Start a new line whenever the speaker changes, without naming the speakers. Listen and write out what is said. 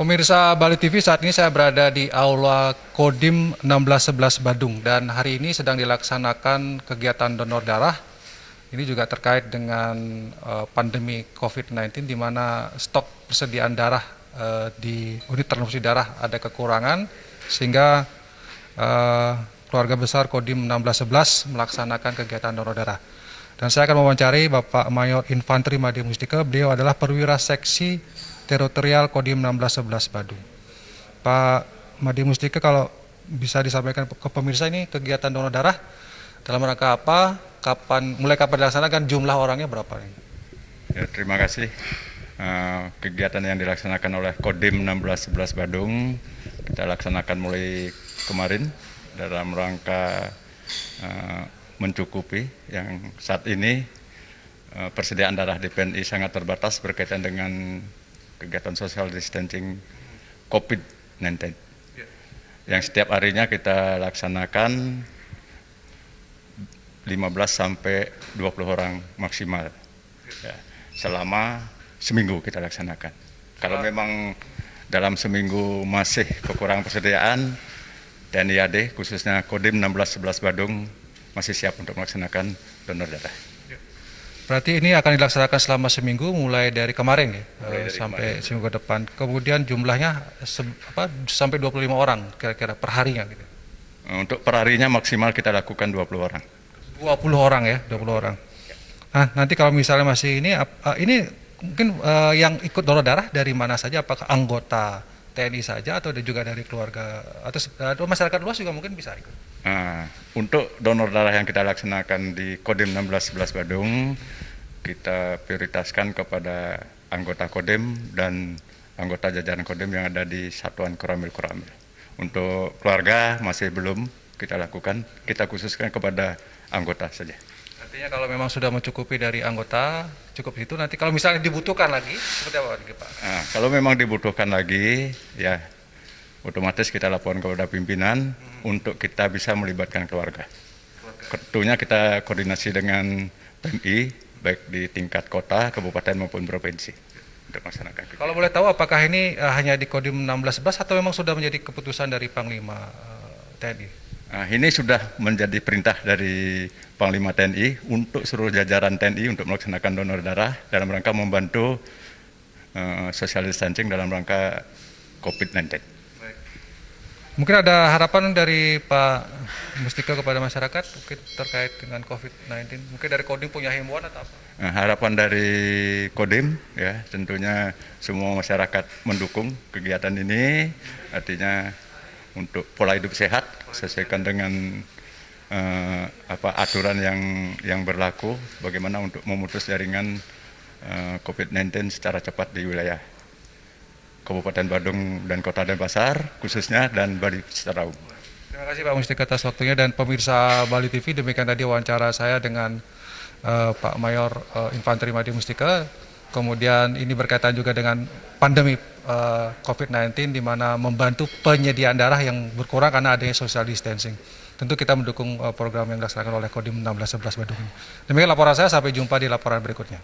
Pemirsa Bali TV, saat ini saya berada di Aula Kodim 1611 Badung dan hari ini sedang dilaksanakan kegiatan donor darah. Ini juga terkait dengan pandemi COVID-19 di mana stok persediaan darah di unit transfusi darah ada kekurangan sehingga keluarga besar Kodim 1611 melaksanakan kegiatan donor darah. Dan saya akan mewawancari Bapak Mayor Infanteri Made Mustika. Beliau adalah perwira seksi teritorial Kodim 1611 Badung. Pak Made Mustika, kalau bisa disampaikan ke pemirsa, ini kegiatan donor darah dalam rangka apa, mulai kapan dilaksanakan, jumlah orangnya berapa?
Ya, terima kasih. Kegiatan yang dilaksanakan oleh Kodim 1611 Badung kita laksanakan mulai kemarin dalam rangka mencukupi yang saat ini persediaan darah di PNI sangat terbatas berkaitan dengan kegiatan social distancing COVID-19 yang setiap harinya kita laksanakan 15 sampai 20 orang maksimal ya, selama seminggu kita laksanakan. Kalau memang dalam seminggu masih kekurangan persediaan, TNI AD khususnya Kodim 1611 Badung masih siap untuk melaksanakan donor darah.
Berarti ini akan dilaksanakan selama seminggu mulai dari kemarin ya, sampai
kemarin.
seminggu depan. Kemudian jumlahnya sampai 25 orang kira-kira per harinya gitu.
Untuk per harinya maksimal kita lakukan 20 orang.
20 orang ya, 20 orang. Nah, nanti kalau misalnya masih ini mungkin yang ikut donor darah dari mana saja, apakah anggota TNI saja atau ada juga dari keluarga atau masyarakat luas juga mungkin bisa ikut?
Untuk donor darah yang kita laksanakan di Kodim 1611 Badung, kita prioritaskan kepada anggota Kodim dan anggota jajaran Kodim yang ada di Satuan Koramil. Untuk keluarga masih belum kita lakukan, kita khususkan kepada anggota saja.
Artinya kalau memang sudah mencukupi dari anggota, cukup itu. Nanti kalau misalnya dibutuhkan lagi, seperti apa Pak?
Kalau memang dibutuhkan lagi, ya otomatis kita laporkan kepada pimpinan untuk kita bisa melibatkan keluarga. Tentunya kita koordinasi dengan PMI, baik di tingkat kota, kabupaten maupun provinsi untuk masyarakat.
Kalau boleh tahu, apakah ini hanya di Kodim 1611 atau memang sudah menjadi keputusan dari Panglima TNI?
Ini sudah menjadi perintah dari Panglima TNI untuk seluruh jajaran TNI untuk melaksanakan donor darah dalam rangka membantu social distancing dalam rangka COVID-19.
Mungkin ada harapan dari Pak Mustika kepada masyarakat mungkin terkait dengan COVID-19. Mungkin dari Kodim punya himbauan atau apa?
Harapan dari Kodim ya tentunya semua masyarakat mendukung kegiatan ini, artinya untuk pola hidup sehat sesuaikan dengan aturan yang berlaku, bagaimana untuk memutus jaringan COVID-19 secara cepat di wilayah Kabupaten Badung dan Kota Denpasar khususnya dan Bali secara umum.
Terima kasih Pak Mustika atas waktunya, dan pemirsa Bali TV, demikian tadi wawancara saya dengan Pak Mayor Infanteri Made Mustika. Kemudian ini berkaitan juga dengan pandemi COVID-19 di mana membantu penyediaan darah yang berkurang karena adanya social distancing. Tentu kita mendukung program yang dilaksanakan oleh Kodim 1611 Badung. Demikian laporan saya, sampai jumpa di laporan berikutnya.